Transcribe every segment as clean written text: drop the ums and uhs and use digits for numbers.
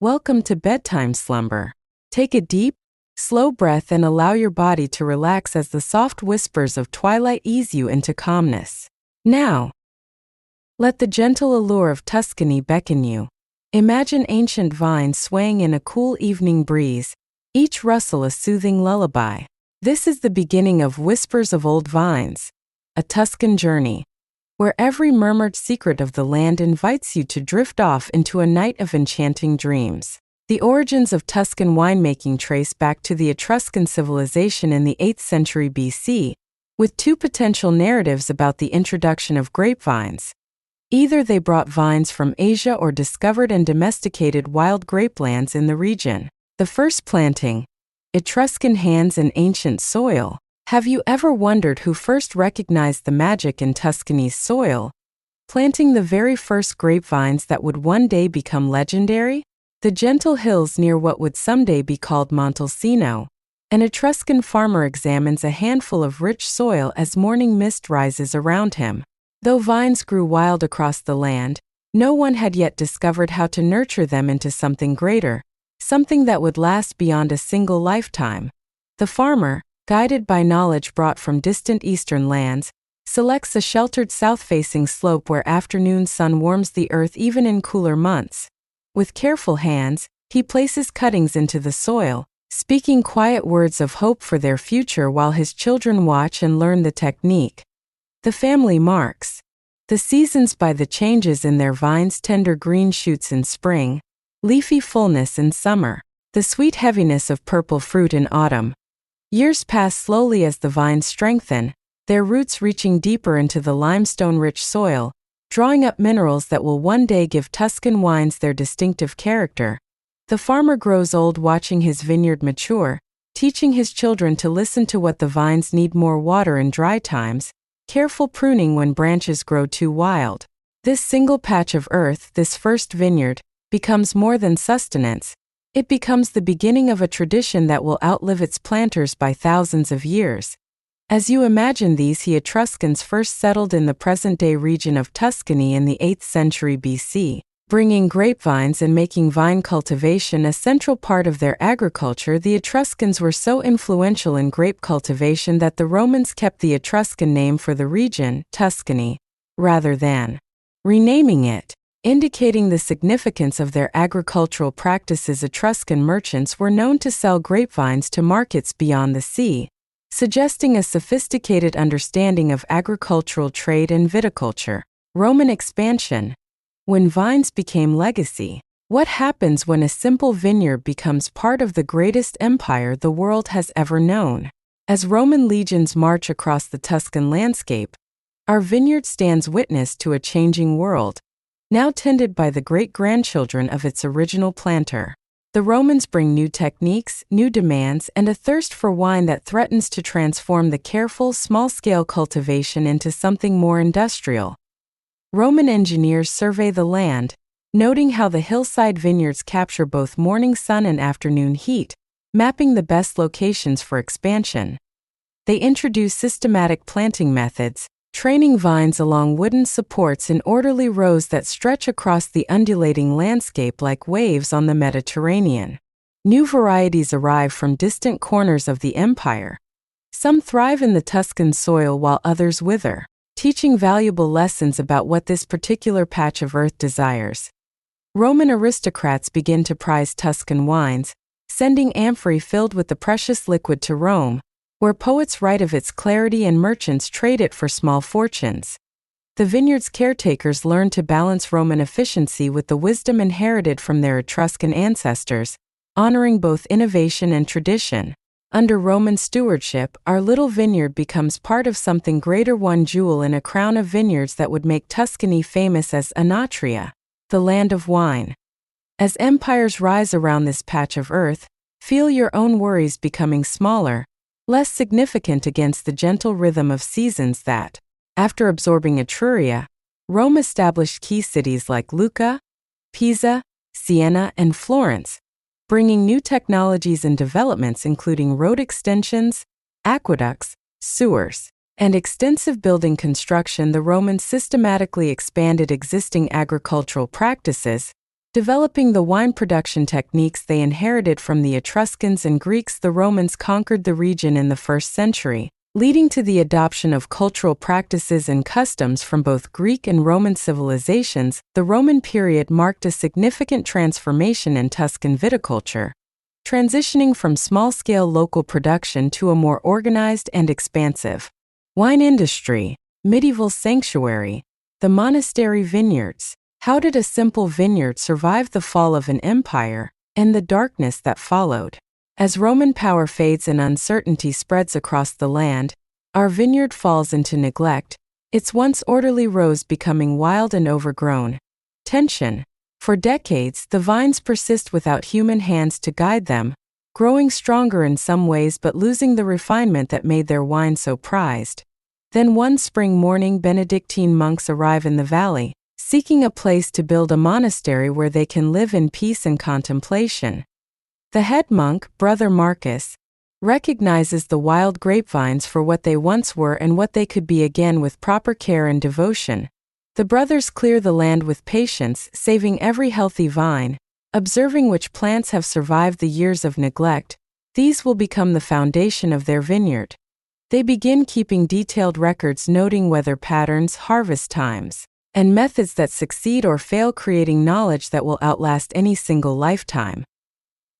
Welcome to bedtime slumber. Take a deep, slow breath and allow your body to relax as the soft whispers of twilight ease you into calmness. Now, let the gentle allure of Tuscany beckon you. Imagine ancient vines swaying in a cool evening breeze, each rustle a soothing lullaby. This is the beginning of Whispers of Old Vines, a Tuscan journey, where every murmured secret of the land invites you to drift off into a night of enchanting dreams. The origins of Tuscan winemaking trace back to the Etruscan civilization in the 8th century BC, with two potential narratives about the introduction of grapevines. Either they brought vines from Asia or discovered and domesticated wild grapelands in the region. The first planting, Etruscan hands and ancient soil. Have you ever wondered who first recognized the magic in Tuscany's soil, planting the very first grapevines that would one day become legendary? The gentle hills near what would someday be called Montalcino. An Etruscan farmer examines a handful of rich soil as morning mist rises around him. Though vines grew wild across the land, no one had yet discovered how to nurture them into something greater, something that would last beyond a single lifetime. The farmer, guided by knowledge brought from distant eastern lands, selects a sheltered south-facing slope where afternoon sun warms the earth even in cooler months. With careful hands, he places cuttings into the soil, speaking quiet words of hope for their future while his children watch and learn the technique. The family marks the seasons by the changes in their vines' tender green shoots in spring, leafy fullness in summer, the sweet heaviness of purple fruit in autumn. Years pass slowly as the vines strengthen, their roots reaching deeper into the limestone-rich soil, drawing up minerals that will one day give Tuscan wines their distinctive character. The farmer grows old watching his vineyard mature, teaching his children to listen to what the vines need: more water in dry times, careful pruning when branches grow too wild. This single patch of earth, this first vineyard, becomes more than sustenance. It becomes the beginning of a tradition that will outlive its planters by thousands of years. As you imagine these, the Etruscans first settled in the present-day region of Tuscany in the 8th century BC, bringing grapevines and making vine cultivation a central part of their agriculture. The Etruscans were so influential in grape cultivation that the Romans kept the Etruscan name for the region, Tuscany, rather than renaming it, indicating the significance of their agricultural practices. Etruscan merchants were known to sell grapevines to markets beyond the sea, suggesting a sophisticated understanding of agricultural trade and viticulture. Roman expansion. When vines became legacy. What happens when a simple vineyard becomes part of the greatest empire the world has ever known? As Roman legions march across the Tuscan landscape, our vineyard stands witness to a changing world, now tended by the great-grandchildren of its original planter. The Romans bring new techniques, new demands, and a thirst for wine that threatens to transform the careful, small-scale cultivation into something more industrial. Roman engineers survey the land, noting how the hillside vineyards capture both morning sun and afternoon heat, mapping the best locations for expansion. They introduce systematic planting methods, training vines along wooden supports in orderly rows that stretch across the undulating landscape like waves on the Mediterranean. New varieties arrive from distant corners of the empire. Some thrive in the Tuscan soil while others wither, teaching valuable lessons about what this particular patch of earth desires. Roman aristocrats begin to prize Tuscan wines, sending amphorae filled with the precious liquid to Rome, where poets write of its clarity and merchants trade it for small fortunes. The vineyard's caretakers learn to balance Roman efficiency with the wisdom inherited from their Etruscan ancestors, honoring both innovation and tradition. Under Roman stewardship, our little vineyard becomes part of something greater, one jewel in a crown of vineyards that would make Tuscany famous as Anatria, the land of wine. As empires rise around this patch of earth, feel your own worries becoming smaller, less significant against the gentle rhythm of seasons that, after absorbing Etruria, Rome established key cities like Lucca, Pisa, Siena, and Florence, bringing new technologies and developments including road extensions, aqueducts, sewers, and extensive building construction. The Romans systematically expanded existing agricultural practices, developing the wine production techniques they inherited from the Etruscans and Greeks. The Romans conquered the region in the 1st century, leading to the adoption of cultural practices and customs from both Greek and Roman civilizations. The Roman period marked a significant transformation in Tuscan viticulture, transitioning from small-scale local production to a more organized and expansive wine industry. Medieval sanctuary. The monastery vineyards. How did a simple vineyard survive the fall of an empire and the darkness that followed? As Roman power fades and uncertainty spreads across the land, our vineyard falls into neglect, its once orderly rows becoming wild and overgrown. Tension. For decades, the vines persist without human hands to guide them, growing stronger in some ways but losing the refinement that made their wine so prized. Then one spring morning, Benedictine monks arrive in the valley, seeking a place to build a monastery where they can live in peace and contemplation. The head monk, Brother Marcus, recognizes the wild grapevines for what they once were and what they could be again with proper care and devotion. The brothers clear the land with patience, saving every healthy vine, observing which plants have survived the years of neglect. These will become the foundation of their vineyard. They begin keeping detailed records, noting weather patterns, harvest times, and methods that succeed or fail, creating knowledge that will outlast any single lifetime.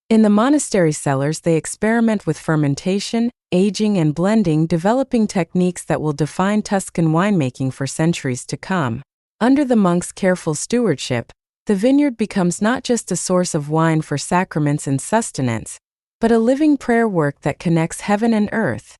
In the monastery cellars, they experiment with fermentation, aging, and blending, developing techniques that will define Tuscan winemaking for centuries to come. Under the monks' careful stewardship, the vineyard becomes not just a source of wine for sacraments and sustenance, but a living prayer work that connects heaven and earth.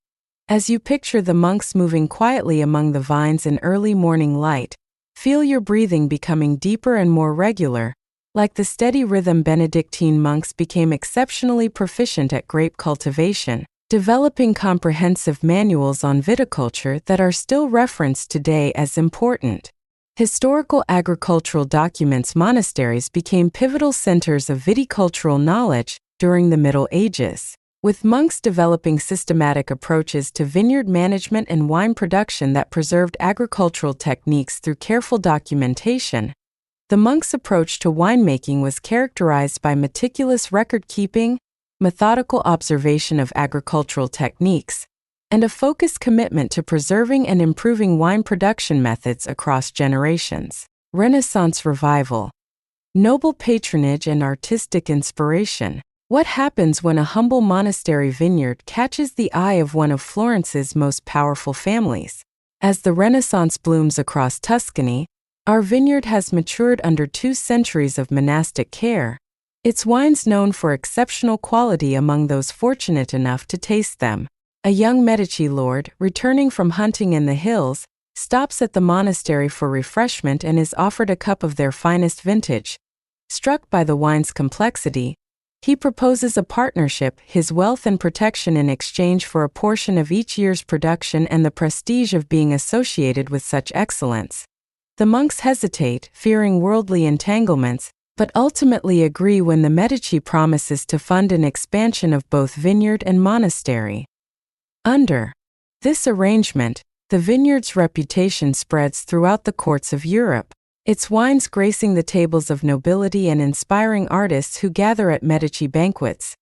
As you picture the monks moving quietly among the vines in early morning light, feel your breathing becoming deeper and more regular. Like the steady rhythm, Benedictine monks became exceptionally proficient at grape cultivation, developing comprehensive manuals on viticulture that are still referenced today as important. Historical agricultural documents. Monasteries became pivotal centers of viticultural knowledge during the Middle Ages, with monks developing systematic approaches to vineyard management and wine production that preserved agricultural techniques through careful documentation. The monks' approach to winemaking was characterized by meticulous record-keeping, methodical observation of agricultural techniques, and a focused commitment to preserving and improving wine production methods across generations. Renaissance revival. Noble patronage and artistic inspiration. What happens when a humble monastery vineyard catches the eye of one of Florence's most powerful families? As the Renaissance blooms across Tuscany, our vineyard has matured under 2 centuries of monastic care, its wines known for exceptional quality among those fortunate enough to taste them. A young Medici lord, returning from hunting in the hills, stops at the monastery for refreshment and is offered a cup of their finest vintage. Struck by the wine's complexity, he proposes a partnership, his wealth and protection in exchange for a portion of each year's production and the prestige of being associated with such excellence. The monks hesitate, fearing worldly entanglements, but ultimately agree when the Medici promises to fund an expansion of both vineyard and monastery. Under this arrangement, the vineyard's reputation spreads throughout the courts of Europe, its wines gracing the tables of nobility and inspiring artists who gather at Medici banquets.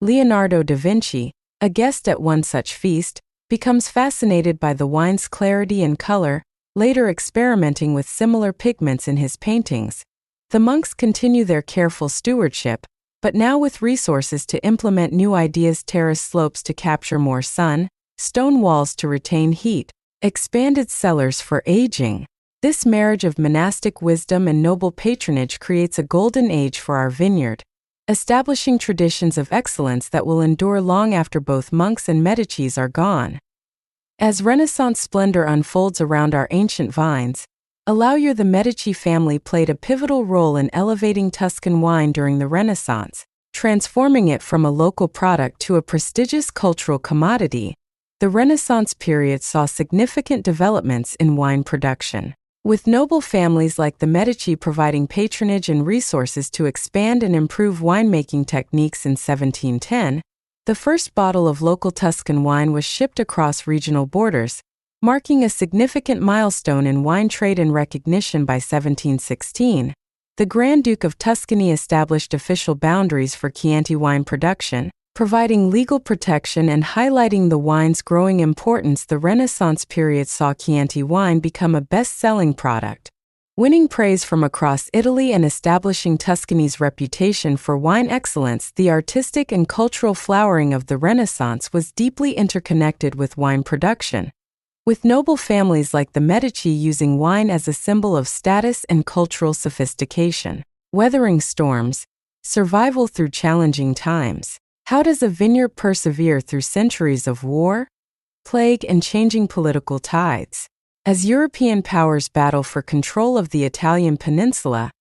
Leonardo da Vinci, a guest at one such feast, becomes fascinated by the wine's clarity and color, later experimenting with similar pigments in his paintings. The monks continue their careful stewardship, but now with resources to implement new ideas: terrace slopes to capture more sun, stone walls to retain heat, expanded cellars for aging. This marriage of monastic wisdom and noble patronage creates a golden age for our vineyard, establishing traditions of excellence that will endure long after both monks and Medicis are gone. As Renaissance splendor unfolds around our ancient vines, the Medici family played a pivotal role in elevating Tuscan wine during the Renaissance, transforming it from a local product to a prestigious cultural commodity. The Renaissance period saw significant developments in wine production, with noble families like the Medici providing patronage and resources to expand and improve winemaking techniques. In 1710, the first bottle of local Tuscan wine was shipped across regional borders, marking a significant milestone in wine trade and recognition. By 1716, the Grand Duke of Tuscany established official boundaries for Chianti wine production, providing legal protection and highlighting the wine's growing importance. The Renaissance period saw Chianti wine become a best-selling product, winning praise from across Italy and establishing Tuscany's reputation for wine excellence. The artistic and cultural flowering of the Renaissance was deeply interconnected with wine production, with noble families like the Medici using wine as a symbol of status and cultural sophistication. Weathering storms, survival through challenging times. How does a vineyard persevere through centuries of war, plague, and changing political tides? As European powers battle for control of the Italian peninsula,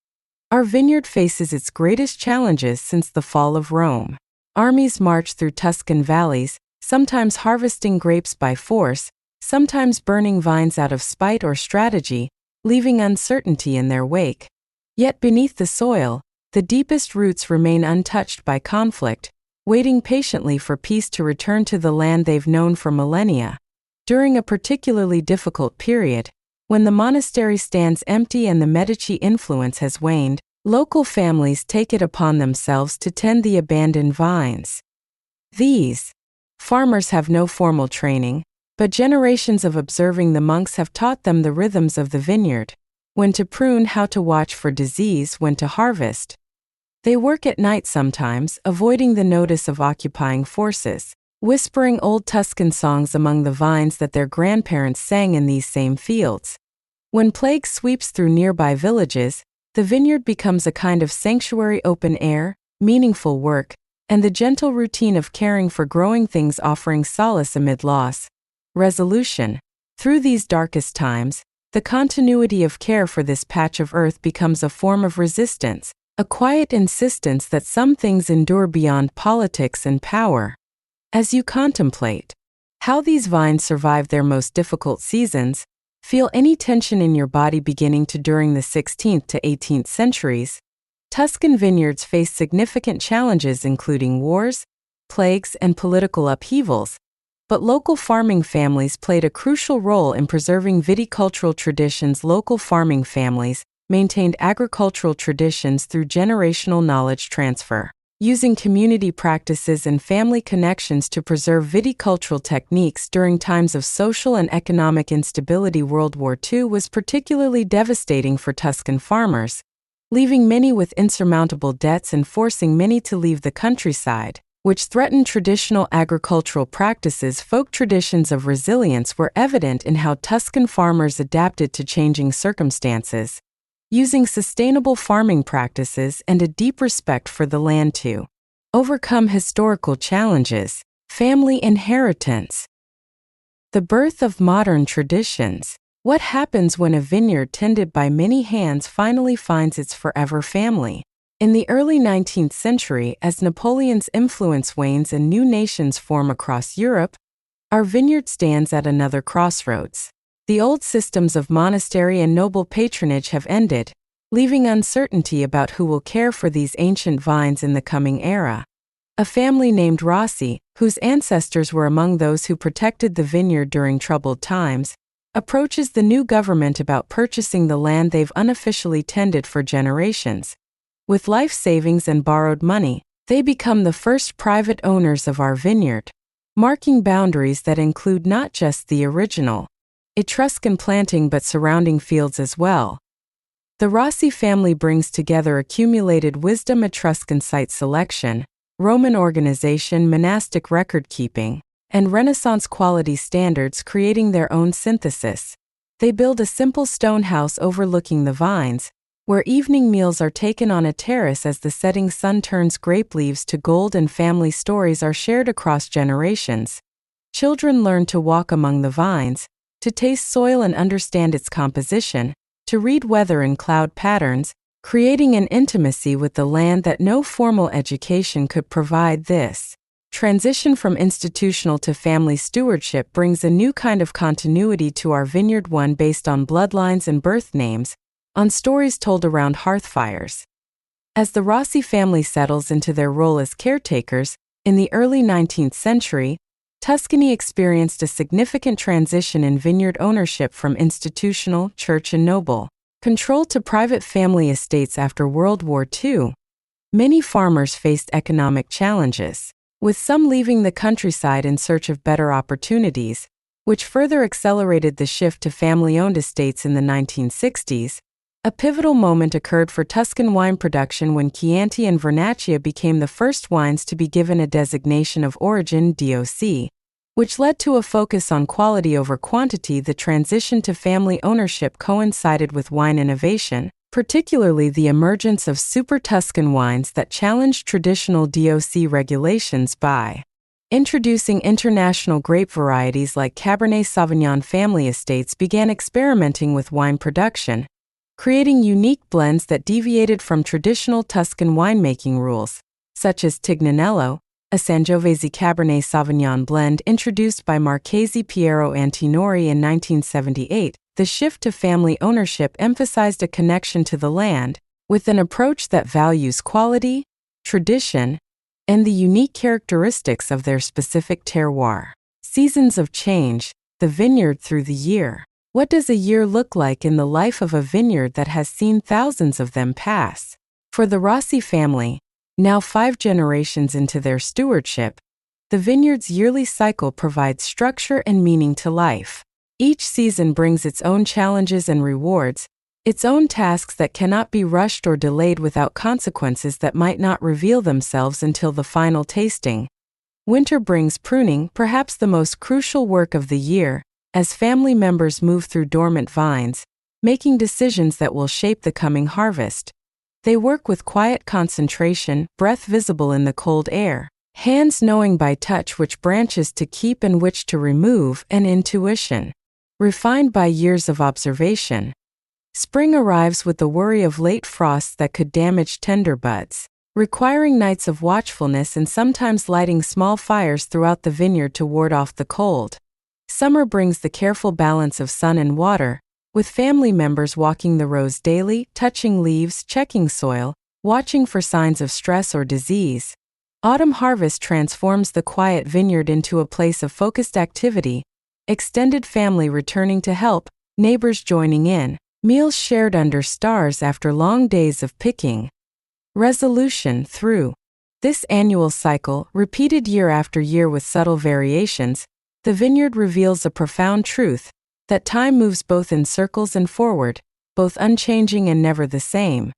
our vineyard faces its greatest challenges since the fall of Rome. Armies march through Tuscan valleys, sometimes harvesting grapes by force, sometimes burning vines out of spite or strategy, leaving uncertainty in their wake. Yet beneath the soil, the deepest roots remain untouched by conflict, waiting patiently for peace to return to the land they've known for millennia. During a particularly difficult period, when the monastery stands empty and the Medici influence has waned, local families take it upon themselves to tend the abandoned vines. These farmers have no formal training, but generations of observing the monks have taught them the rhythms of the vineyard: when to prune, how to watch for disease, when to harvest. They work at night sometimes, avoiding the notice of occupying forces, whispering old Tuscan songs among the vines that their grandparents sang in these same fields. When plague sweeps through nearby villages, the vineyard becomes a kind of sanctuary: open air, meaningful work, and the gentle routine of caring for growing things, offering solace amid loss. Resolution. Through these darkest times, the continuity of care for this patch of earth becomes a form of resistance, a quiet insistence that some things endure beyond politics and power. As you contemplate how these vines survive their most difficult seasons, feel any tension in your body beginning to. During the 16th to 18th centuries, Tuscan vineyards faced significant challenges including wars, plagues, and political upheavals, but local farming families played a crucial role in preserving viticultural traditions. Local farming families maintained agricultural traditions through generational knowledge transfer, using community practices and family connections to preserve viticultural techniques during times of social and economic instability. World War II was particularly devastating for Tuscan farmers, leaving many with insurmountable debts and forcing many to leave the countryside, which threatened traditional agricultural practices. Folk traditions of resilience were evident in how Tuscan farmers adapted to changing circumstances, using sustainable farming practices and a deep respect for the land to overcome historical challenges. Family inheritance. The birth of modern traditions. What happens when a vineyard tended by many hands finally finds its forever family? In the early 19th century, as Napoleon's influence wanes and new nations form across Europe, our vineyard stands at another crossroads. The old systems of monastery and noble patronage have ended, leaving uncertainty about who will care for these ancient vines in the coming era. A family named Rossi, whose ancestors were among those who protected the vineyard during troubled times, approaches the new government about purchasing the land they've unofficially tended for generations. With life savings and borrowed money, they become the first private owners of our vineyard, marking boundaries that include not just the original Etruscan planting but surrounding fields as well. The Rossi family brings together accumulated wisdom: Etruscan site selection, Roman organization, monastic record-keeping, and Renaissance quality standards, creating their own synthesis. They build a simple stone house overlooking the vines, where evening meals are taken on a terrace as the setting sun turns grape leaves to gold and family stories are shared across generations. Children learn to walk among the vines, to taste soil and understand its composition, to read weather and cloud patterns, creating an intimacy with the land that no formal education could provide. This transition from institutional to family stewardship brings a new kind of continuity to our vineyard, one based on bloodlines and birth names, on stories told around hearthfires. As the Rossi family settles into their role as caretakers, in the early 19th century, Tuscany experienced a significant transition in vineyard ownership from institutional, church and noble, controlled to private family estates after World War II, many farmers faced economic challenges, with some leaving the countryside in search of better opportunities, which further accelerated the shift to family-owned estates in the 1960s. A pivotal moment occurred for Tuscan wine production when Chianti and Vernaccia became the first wines to be given a designation of origin (DOC), which led to a focus on quality over quantity. The transition to family ownership coincided with wine innovation, particularly the emergence of super Tuscan wines that challenged traditional DOC regulations by introducing international grape varieties like Cabernet Sauvignon. Family estates began experimenting with wine production, creating unique blends that deviated from traditional Tuscan winemaking rules, such as Tignanello, a Sangiovese Cabernet Sauvignon blend introduced by Marchese Piero Antinori in 1978. The shift to family ownership emphasized a connection to the land, with an approach that values quality, tradition, and the unique characteristics of their specific terroir. Seasons of change, the vineyard through the year. What does a year look like in the life of a vineyard that has seen thousands of them pass? For the Rossi family, now 5 generations into their stewardship, the vineyard's yearly cycle provides structure and meaning to life. Each season brings its own challenges and rewards, its own tasks that cannot be rushed or delayed without consequences that might not reveal themselves until the final tasting. Winter brings pruning, perhaps the most crucial work of the year, as family members move through dormant vines, making decisions that will shape the coming harvest. They work with quiet concentration, breath visible in the cold air, hands knowing by touch which branches to keep and which to remove, and intuition refined by years of observation. Spring arrives with the worry of late frosts that could damage tender buds, requiring nights of watchfulness and sometimes lighting small fires throughout the vineyard to ward off the cold. Summer brings the careful balance of sun and water, with family members walking the rows daily, touching leaves, checking soil, watching for signs of stress or disease. Autumn harvest transforms the quiet vineyard into a place of focused activity, extended family returning to help, neighbors joining in, meals shared under stars after long days of picking. Resolution through this annual cycle, repeated year after year with subtle variations, the vineyard reveals a profound truth, that time moves both in circles and forward, both unchanging and never the same.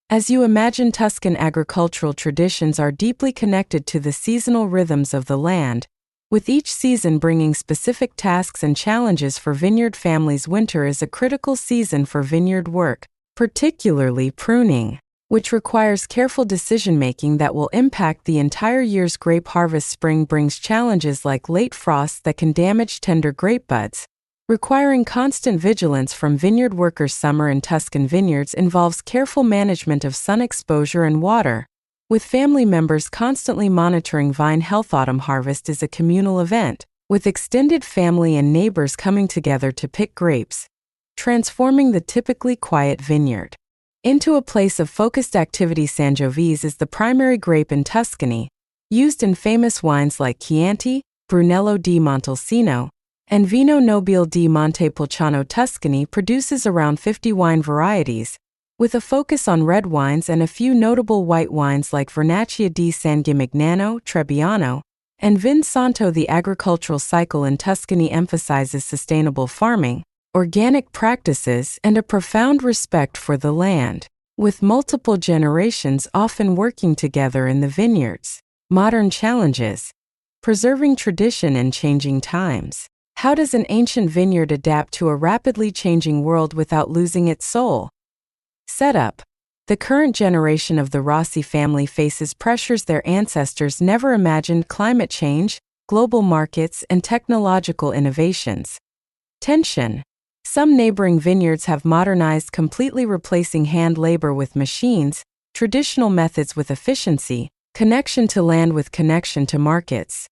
As you imagine, Tuscan agricultural traditions are deeply connected to the seasonal rhythms of the land, with each season bringing specific tasks and challenges for vineyard families. Winter is a critical season for vineyard work, particularly pruning, which requires careful decision-making that will impact the entire year's grape harvest. Spring brings challenges like late frosts that can damage tender grape buds, requiring constant vigilance from vineyard workers. Summer in Tuscan vineyards involves careful management of sun exposure and water, with family members constantly monitoring vine health. Autumn harvest is a communal event, with extended family and neighbors coming together to pick grapes, transforming the typically quiet vineyard into a place of focused activity. Sangiovese is the primary grape in Tuscany, used in famous wines like Chianti, Brunello di Montalcino, and Vino Nobile di Montepulciano. Tuscany produces around 50 wine varieties, with a focus on red wines and a few notable white wines like Vernaccia di San Gimignano, Trebbiano, and Vin Santo. The agricultural cycle in Tuscany emphasizes sustainable farming, organic practices, and a profound respect for the land, with multiple generations often working together in the vineyards. Modern challenges: preserving tradition in changing times. How does an ancient vineyard adapt to a rapidly changing world without losing its soul? Setup: the current generation of the Rossi family faces pressures their ancestors never imagined: climate change, global markets, and technological innovations. Tension: some neighboring vineyards have modernized, completely replacing hand labor with machines, traditional methods with efficiency, connection to land with connection to markets.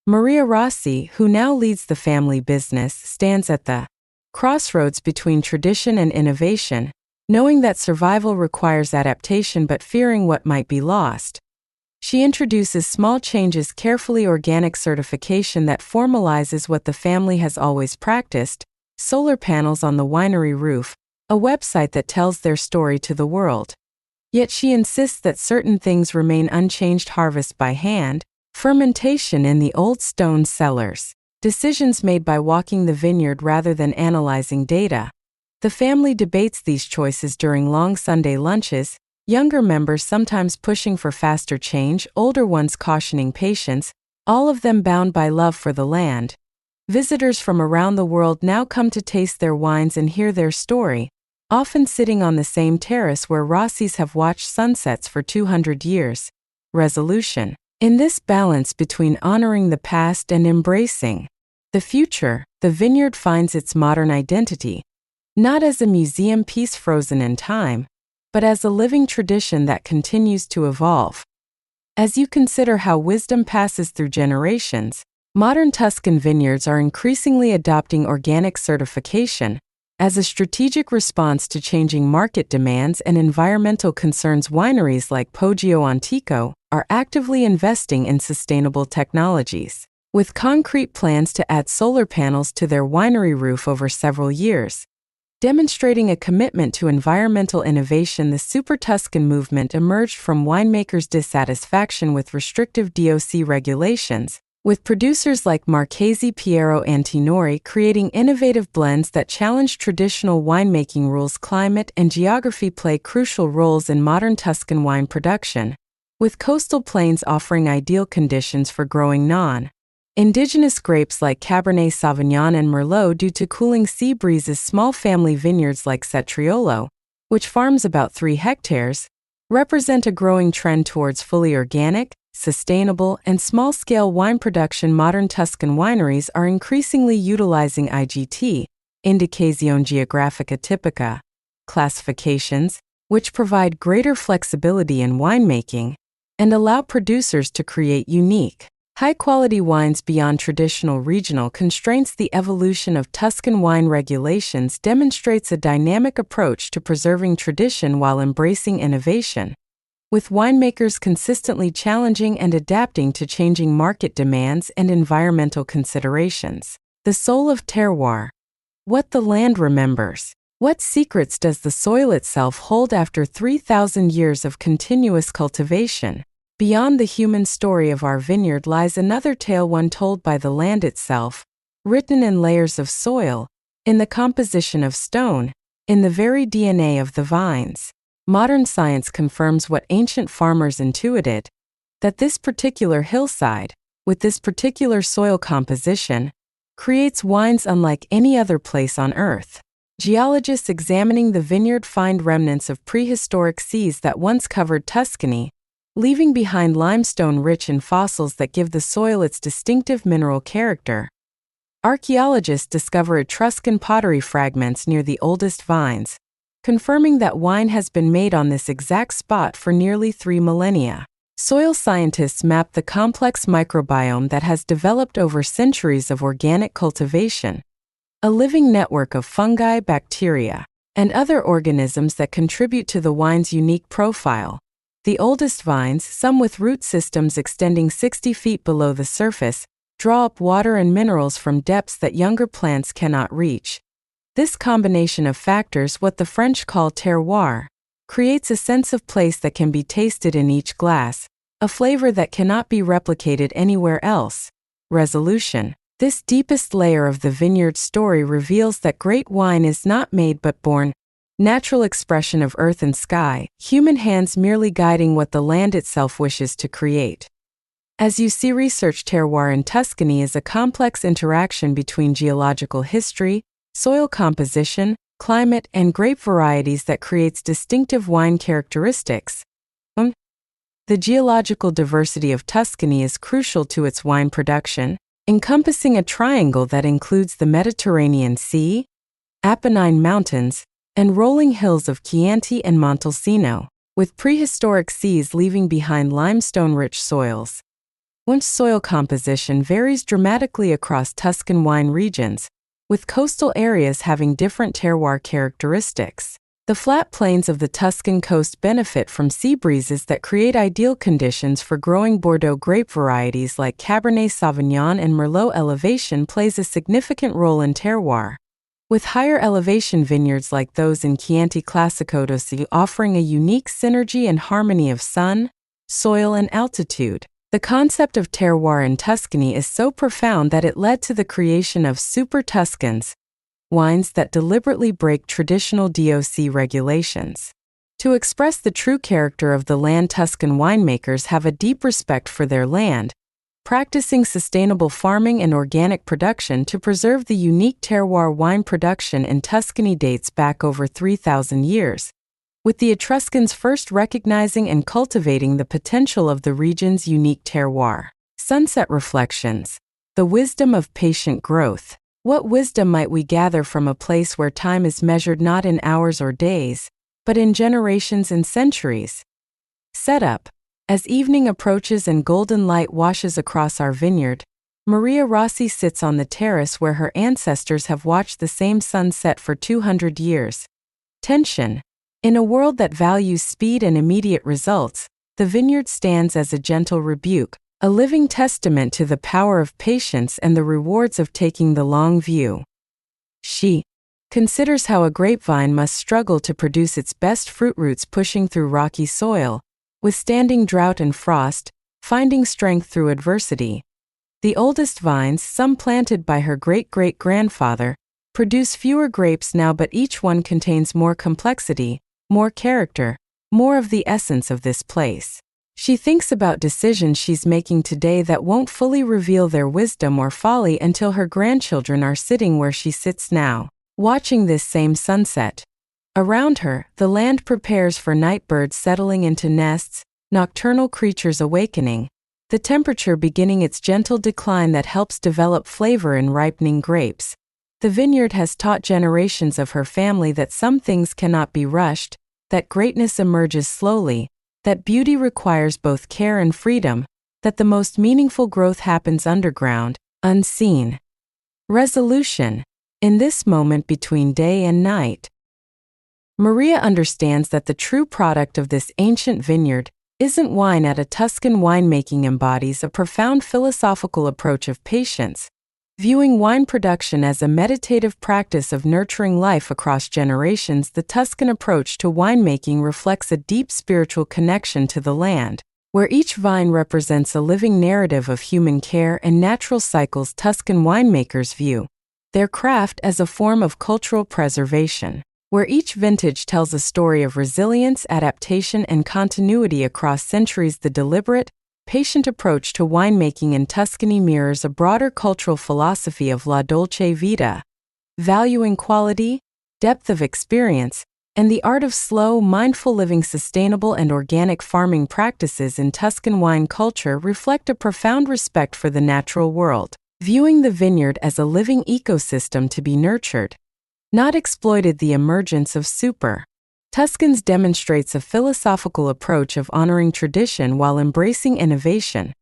Maria Rossi, who now leads the family business, stands at the crossroads between tradition and innovation, knowing that survival requires adaptation but fearing what might be lost. She introduces small changes carefully: organic certification that formalizes what the family has always practiced, solar panels on the winery roof, a website that tells their story to the world. Yet she insists that certain things remain unchanged: harvest by hand, fermentation in the old stone cellars, decisions made by walking the vineyard rather than analyzing data. The family debates these choices during long Sunday lunches, younger members sometimes pushing for faster change, older ones cautioning patience, all of them bound by love for the land. Visitors from around the world now come to taste their wines and hear their story, often sitting on the same terrace where Rossis have watched sunsets for 200 years. Resolution. In this balance between honoring the past and embracing the future, the vineyard finds its modern identity, not as a museum piece frozen in time, but as a living tradition that continues to evolve. As you consider how wisdom passes through generations, modern Tuscan vineyards are increasingly adopting organic certification as a strategic response to changing market demands and environmental concerns. Wineries like Poggio Antico are actively investing in sustainable technologies, with concrete plans to add solar panels to their winery roof over several years. Demonstrating a commitment to environmental innovation, the Super Tuscan movement emerged from winemakers' dissatisfaction with restrictive DOC regulations, with producers like Marchese Piero Antinori creating innovative blends that challenge traditional winemaking rules. Climate and geography play crucial roles in modern Tuscan wine production, with coastal plains offering ideal conditions for growing indigenous grapes like Cabernet Sauvignon and Merlot due to cooling sea breezes. Small family vineyards like Cetriolo, which farms about 3 hectares, represent a growing trend towards fully organic, sustainable, and small-scale wine production. Modern Tuscan wineries are increasingly utilizing IGT, Indicazione Geografica Tipica, classifications, which provide greater flexibility in winemaking and allow producers to create unique, high-quality wines beyond traditional regional constraints. The evolution of Tuscan wine regulations demonstrates a dynamic approach to preserving tradition while embracing innovation, with winemakers consistently challenging and adapting to changing market demands and environmental considerations. The soul of terroir. What the land remembers. What secrets does the soil itself hold after 3,000 years of continuous cultivation? Beyond the human story of our vineyard lies another tale, one told by the land itself, written in layers of soil, in the composition of stone, in the very DNA of the vines. Modern science confirms what ancient farmers intuited, that this particular hillside, with this particular soil composition, creates wines unlike any other place on earth. Geologists examining the vineyard find remnants of prehistoric seas that once covered Tuscany, leaving behind limestone rich in fossils that give the soil its distinctive mineral character. Archaeologists discover Etruscan pottery fragments near the oldest vines, confirming that wine has been made on this exact spot for nearly 3 millennia. Soil scientists map the complex microbiome that has developed over centuries of organic cultivation, a living network of fungi, bacteria, and other organisms that contribute to the wine's unique profile. The oldest vines, some with root systems extending 60 feet below the surface, draw up water and minerals from depths that younger plants cannot reach. This combination of factors, what the French call terroir, creates a sense of place that can be tasted in each glass, a flavor that cannot be replicated anywhere else. Resolution. This deepest layer of the vineyard story reveals that great wine is not made but born, natural expression of earth and sky, human hands merely guiding what the land itself wishes to create. As you see, research terroir in Tuscany is a complex interaction between geological history, soil composition, climate, and grape varieties that creates distinctive wine characteristics. The geological diversity of Tuscany is crucial to its wine production, encompassing a triangle that includes the Mediterranean Sea, Apennine Mountains, and rolling hills of Chianti and Montalcino, with prehistoric seas leaving behind limestone-rich soils. Once soil composition varies dramatically across Tuscan wine regions, with coastal areas having different terroir characteristics. The flat plains of the Tuscan coast benefit from sea breezes that create ideal conditions for growing Bordeaux grape varieties like Cabernet Sauvignon and Merlot. Elevation plays a significant role in terroir. with higher elevation vineyards like those in Chianti Classico d'Ossi offering a unique synergy and harmony of sun, soil, and altitude. The concept of terroir in Tuscany is so profound that it led to the creation of Super Tuscans, wines that deliberately break traditional DOC regulations. To express the true character of the land, Tuscan winemakers have a deep respect for their land, practicing sustainable farming and organic production to preserve the unique terroir. Wine production in Tuscany dates back over 3,000 years, with the Etruscans first recognizing and cultivating the potential of the region's unique terroir. Sunset reflections. The wisdom of patient growth. What wisdom might we gather from a place where time is measured not in hours or days, but in generations and centuries? Setup. As evening approaches and golden light washes across our vineyard, Maria Rossi sits on the terrace where her ancestors have watched the same sunset for 200 years. Tension. In a world that values speed and immediate results, the vineyard stands as a gentle rebuke, a living testament to the power of patience and the rewards of taking the long view. She considers how a grapevine must struggle to produce its best fruit, roots pushing through rocky soil, withstanding drought and frost, finding strength through adversity. The oldest vines, some planted by her great-great-grandfather, produce fewer grapes now, but each one contains more complexity, more character, more of the essence of this place. She thinks about decisions she's making today that won't fully reveal their wisdom or folly until her grandchildren are sitting where she sits now, watching this same sunset. Around her, the land prepares for night, birds settling into nests, nocturnal creatures awakening, the temperature beginning its gentle decline that helps develop flavor in ripening grapes. The vineyard has taught generations of her family that some things cannot be rushed, that greatness emerges slowly, that beauty requires both care and freedom, that the most meaningful growth happens underground, unseen. Resolution. In this moment between day and night, Maria understands that the true product of this ancient vineyard isn't wine. At a Tuscan winemaking embodies a profound philosophical approach of patience, viewing wine production as a meditative practice of nurturing life across generations. The Tuscan approach to winemaking reflects a deep spiritual connection to the land, where each vine represents a living narrative of human care and natural cycles. Tuscan winemakers view their craft as a form of cultural preservation, where each vintage tells a story of resilience, adaptation, and continuity across centuries. The deliberate, patient approach to winemaking in Tuscany mirrors a broader cultural philosophy of la dolce vita, valuing quality, depth of experience, and the art of slow, mindful living. Sustainable and organic farming practices in Tuscan wine culture reflect a profound respect for the natural world, viewing the vineyard as a living ecosystem to be nurtured, not exploited. The emergence of Super Tuscans demonstrates a philosophical approach of honoring tradition while embracing innovation,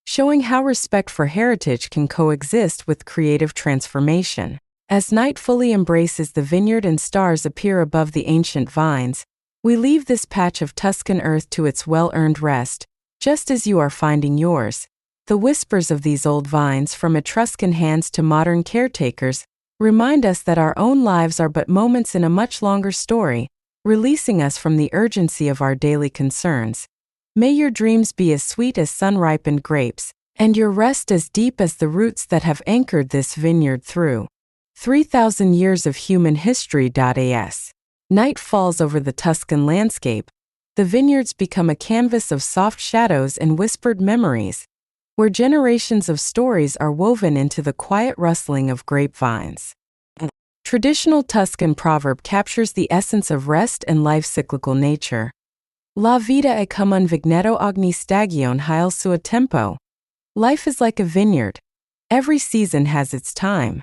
showing how respect for heritage can coexist with creative transformation. As night fully embraces the vineyard and stars appear above the ancient vines, we leave this patch of Tuscan earth to its well-earned rest, just as you are finding yours. The whispers of these old vines, from Etruscan hands to modern caretakers, remind us that our own lives are but moments in a much longer story, releasing us from the urgency of our daily concerns. May your dreams be as sweet as sun-ripened grapes, and your rest as deep as the roots that have anchored this vineyard through 3,000 years of human history. As night falls over the Tuscan landscape, the vineyards become a canvas of soft shadows and whispered memories, where generations of stories are woven into the quiet rustling of grapevines. Traditional Tuscan proverb captures the essence of rest and life's cyclical nature. La vita è come un vigneto, ogni stagione ha il suo tempo. Life is like a vineyard. Every season has its time.